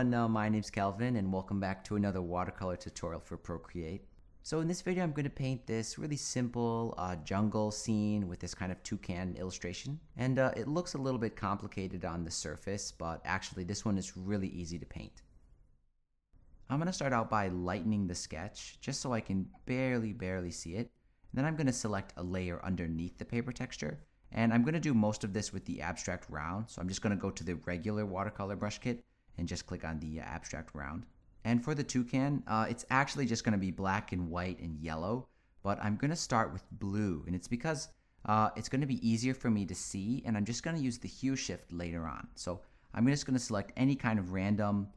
everyone, my name's Calvin and welcome back to another watercolor tutorial for Procreate. So in this video I'm going to paint this really simple jungle scene with this kind of toucan illustration. And it looks a little bit complicated on the surface, but actually this one is really easy to paint. I'm going to start out by lightening the sketch just so I can barely see it. And then I'm going to select a layer underneath the paper texture. And I'm going to do most of this with the abstract round. So I'm just going to go to the regular watercolor brush kit and just click on the abstract round. And for the toucan, it's actually just going to be black and white and yellow, but I'm going to start with blue. And it's because it's going to be easier for me to see, and I'm just going to use the hue shift later on. So I'm just going to select any kind of random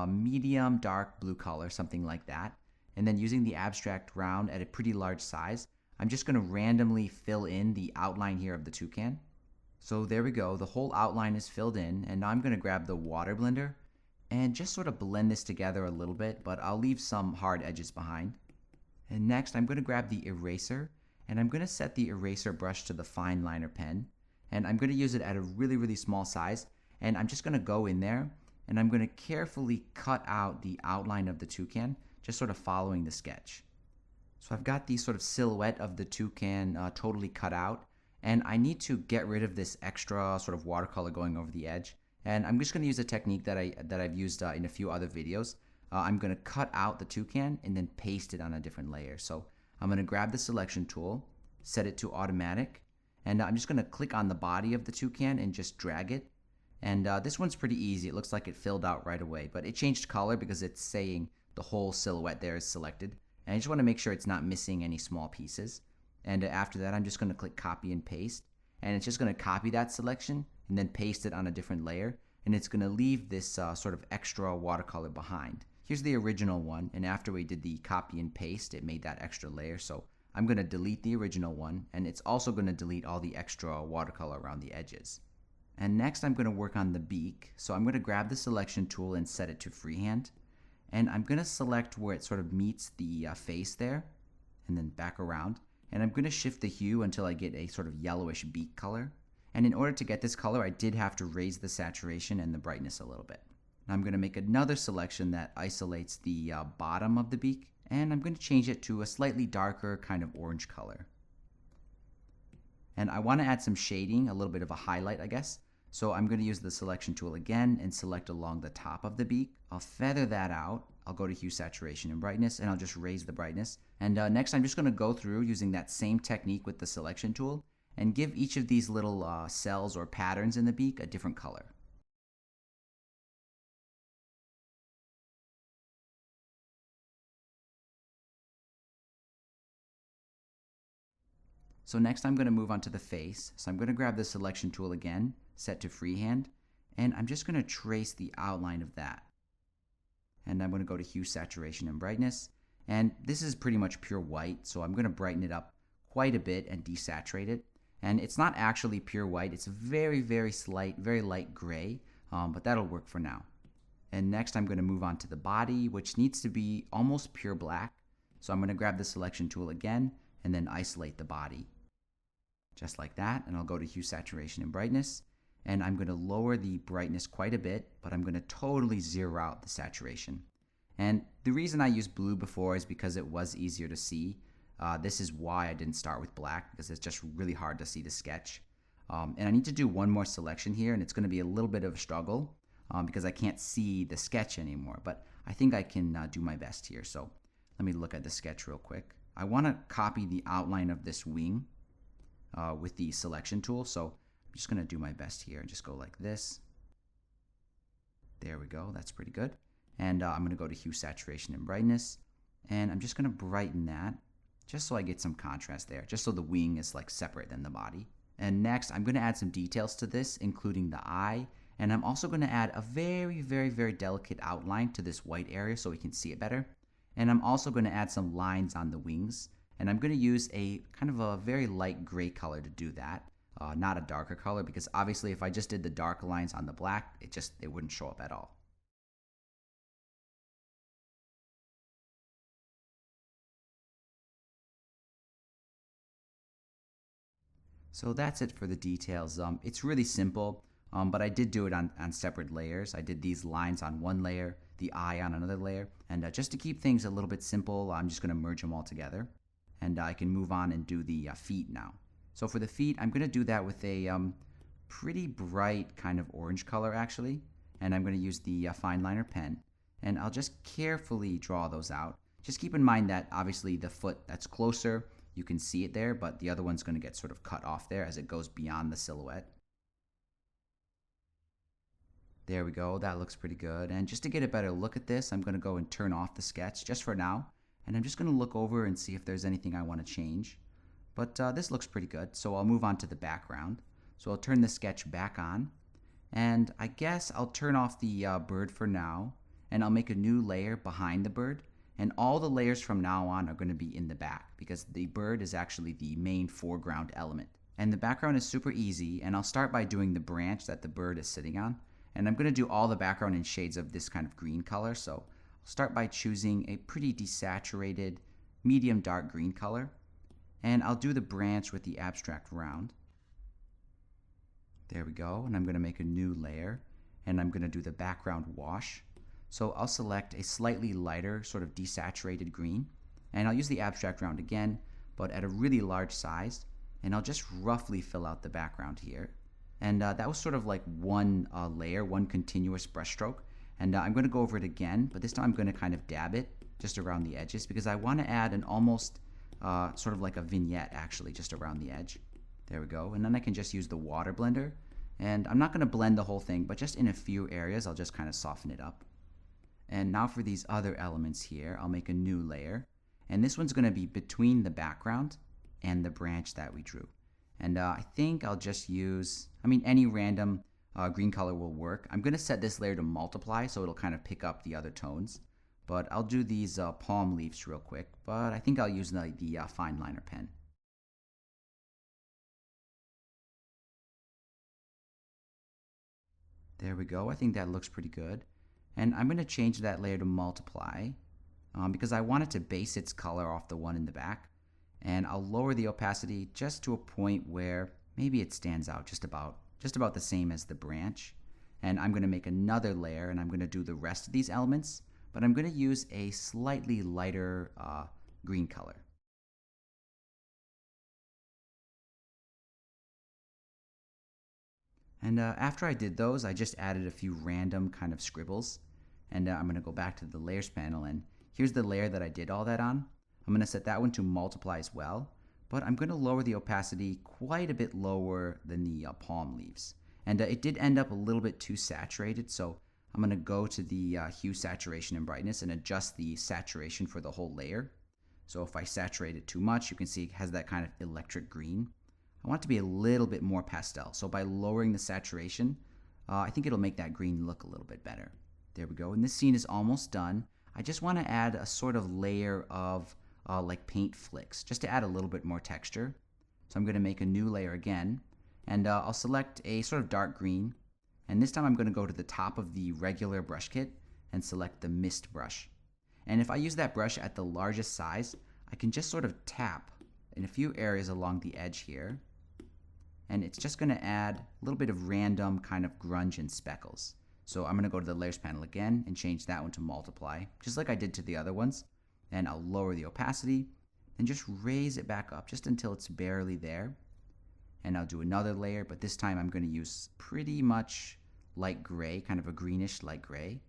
medium dark blue color, something like that. And then using the abstract round at a pretty large size, I'm just going to randomly fill in the outline here of the toucan. So there we go, the whole outline is filled in, and now I'm going to grab the water blender and just sort of blend this together a little bit, but I'll leave some hard edges behind. And next I'm going to grab the eraser, and I'm going to set the eraser brush to the fine liner pen, and I'm going to use it at a really small size, and I'm just going to go in there and I'm going to carefully cut out the outline of the toucan, just sort of following the sketch. So I've got the sort of silhouette of the toucan totally cut out, and I need to get rid of this extra sort of watercolor going over the edge. And I'm just going to use a technique that I've used in a few other videos. I'm going to cut out the toucan and then paste it on a different layer. So I'm going to grab the selection tool, set it to automatic, and I'm just going to click on the body of the toucan and just drag it. And this one's pretty easy. It looks like it filled out right away, but it changed color because it's saying the whole silhouette there is selected. And I just want to make sure it's not missing any small pieces. And after that, I'm just going to click copy and paste. And it's just going to copy that selection and then paste it on a different layer. And it's going to leave this sort of extra watercolor behind. Here's the original one. And after we did the copy and paste, it made that extra layer. So I'm going to delete the original one. And it's also going to delete all the extra watercolor around the edges. And next, I'm going to work on the beak. So I'm going to grab the selection tool and set it to freehand. And I'm going to select where it sort of meets the face there, and then back around. And I'm going to shift the hue until I get a sort of yellowish beak color. And in order to get this color, I did have to raise the saturation and the brightness a little bit. Now I'm going to make another selection that isolates the bottom of the beak, and I'm going to change it to a slightly darker kind of orange color. And I want to add some shading, a little bit of a highlight, I guess. So I'm going to use the selection tool again and select along the top of the beak. I'll feather that out. I'll go to hue, saturation, and brightness, and I'll just raise the brightness. And next I'm just going to go through using that same technique with the selection tool and give each of these little cells or patterns in the beak a different color. So next I'm going to move on to the face. So I'm going to grab the selection tool again, set to freehand, and I'm just going to trace the outline of that. And I'm going to go to hue, saturation, and brightness. And this is pretty much pure white, so I'm going to brighten it up quite a bit and desaturate it. And it's not actually pure white, it's very slight, very light gray, but that'll work for now. And next I'm going to move on to the body, which needs to be almost pure black. So I'm going to grab the selection tool again and then isolate the body. Just like that, and I'll go to hue, saturation, and brightness. And I'm going to lower the brightness quite a bit, but I'm going to totally zero out the saturation. And the reason I used blue before is because it was easier to see. This is why I didn't start with black, because it's just really hard to see the sketch. And I need to do one more selection here, and it's going to be a little bit of a struggle because I can't see the sketch anymore. But I think I can do my best here. So let me look at the sketch real quick. I want to copy the outline of this wing with the selection tool. So I'm just going to do my best here and just go like this. There we go. That's pretty good. And I'm going to go to hue, saturation, and brightness. And I'm just going to brighten that just so I get some contrast there, just so the wing is like separate than the body. And next, I'm going to add some details to this, including the eye. And I'm also going to add a very delicate outline to this white area so we can see it better. And I'm also going to add some lines on the wings. And I'm going to use a kind of a very light gray color to do that, not a darker color, because obviously if I just did the dark lines on the black, it wouldn't show up at all. So that's it for the details. It's really simple. But I did do it on separate layers. I did these lines on one layer, the eye on another layer. And just to keep things a little bit simple, I'm just going to merge them all together. And I can move on and do the feet now. So for the feet, I'm going to do that with a pretty bright kind of orange color actually. And I'm going to use the fine liner pen. And I'll just carefully draw those out. Just keep in mind that obviously the foot that's closer, you can see it there, but the other one's going to get sort of cut off there as it goes beyond the silhouette. There we go, that looks pretty good. And just to get a better look at this, I'm going to go and turn off the sketch just for now. And I'm just going to look over and see if there's anything I want to change. But this looks pretty good, so I'll move on to the background. So I'll turn the sketch back on. And I guess I'll turn off the bird for now. And I'll make a new layer behind the bird. And all the layers from now on are going to be in the back because the bird is actually the main foreground element. And the background is super easy, and I'll start by doing the branch that the bird is sitting on. And I'm going to do all the background in shades of this kind of green color. So I'll start by choosing a pretty desaturated, medium dark green color. And I'll do the branch with the abstract round. There we go. And I'm going to make a new layer. And I'm going to do the background wash. So I'll select a slightly lighter, sort of desaturated green. And I'll use the abstract round again, but at a really large size. And I'll just roughly fill out the background here. And that was sort of like one layer, one continuous brushstroke. And I'm going to go over it again, but this time I'm going to kind of dab it just around the edges because I want to add an almost sort of like a vignette actually just around the edge. There we go. And then I can just use the water blender. And I'm not going to blend the whole thing, but just in a few areas I'll just kind of soften it up. And now for these other elements here, I'll make a new layer. And this one's going to be between the background and the branch that we drew. And I think I'll just use, any random green color will work. I'm going to set this layer to multiply so it'll kind of pick up the other tones. But I'll do these palm leaves real quick. But I think I'll use the fine liner pen. There we go. I think that looks pretty good. And I'm going to change that layer to multiply because I want it to base its color off the one in the back. And I'll lower the opacity just to a point where maybe it stands out just about the same as the branch. And I'm going to make another layer and I'm going to do the rest of these elements, but I'm going to use a slightly lighter green color. And after I did those, I just added a few random kind of scribbles. And I'm going to go back to the layers panel, and here's the layer that I did all that on. I'm going to set that one to multiply as well, but I'm going to lower the opacity quite a bit lower than the palm leaves. And it did end up a little bit too saturated, so I'm going to go to the hue, saturation, and brightness and adjust the saturation for the whole layer. So if I saturate it too much, you can see it has that kind of electric green. I want it to be a little bit more pastel, so by lowering the saturation, I think it'll make that green look a little bit better. There we go, and this scene is almost done. I just want to add a sort of layer of like paint flicks, just to add a little bit more texture. So I'm going to make a new layer again, and I'll select a sort of dark green, and this time I'm going to go to the top of the regular brush kit and select the mist brush. And if I use that brush at the largest size, I can just sort of tap in a few areas along the edge here, and it's just going to add a little bit of random kind of grunge and speckles. So I'm going to go to the layers panel again and change that one to multiply, just like I did to the other ones. And I'll lower the opacity and just raise it back up just until it's barely there. And I'll do another layer, but this time I'm going to use pretty much light gray, kind of a greenish light gray.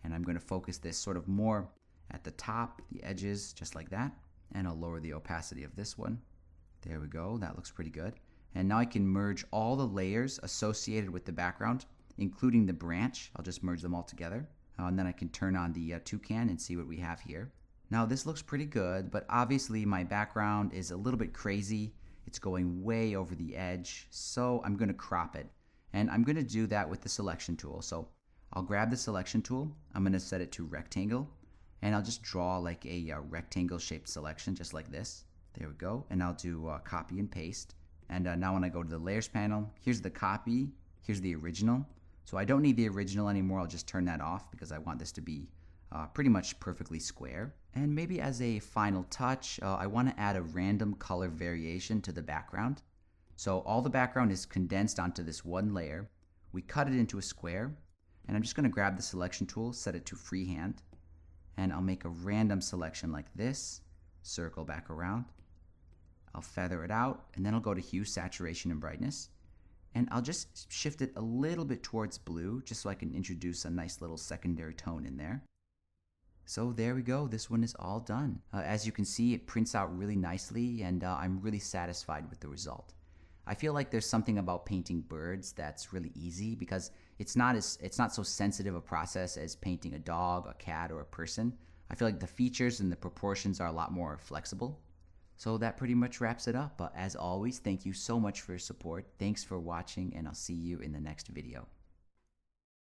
And I'm going to focus this sort of more at the top, the edges, just like that. And I'll lower the opacity of this one. There we go, that looks pretty good. And now I can merge all the layers associated with the background, including the branch. I'll just merge them all together. And then I can turn on the toucan and see what we have here. Now this looks pretty good, but obviously my background is a little bit crazy. It's going way over the edge, so I'm going to crop it. And I'm going to do that with the selection tool. So I'll grab the selection tool, I'm going to set it to rectangle, and I'll just draw like a rectangle shaped selection just like this. There we go. And I'll do copy and paste. And now when I go to the layers panel, here's the copy, here's the original. So I don't need the original anymore, I'll just turn that off because I want this to be pretty much perfectly square. And maybe as a final touch, I want to add a random color variation to the background. So all the background is condensed onto this one layer We cut it into a square, and I'm just going to grab the selection tool, set it to freehand, and I'll make a random selection like this, circle back around. I'll feather it out, and then I'll go to hue, saturation, and brightness. And I'll just shift it a little bit towards blue, just so I can introduce a nice little secondary tone in there. So there we go, this one is all done. As you can see, it prints out really nicely, and I'm really satisfied with the result. I feel like there's something about painting birds that's really easy because it's not so sensitive a process as painting a dog, a cat, or a person. I feel like the features and the proportions are a lot more flexible. So that pretty much wraps it up. As always, thank you so much for your support. Thanks for watching, and I'll see you in the next video.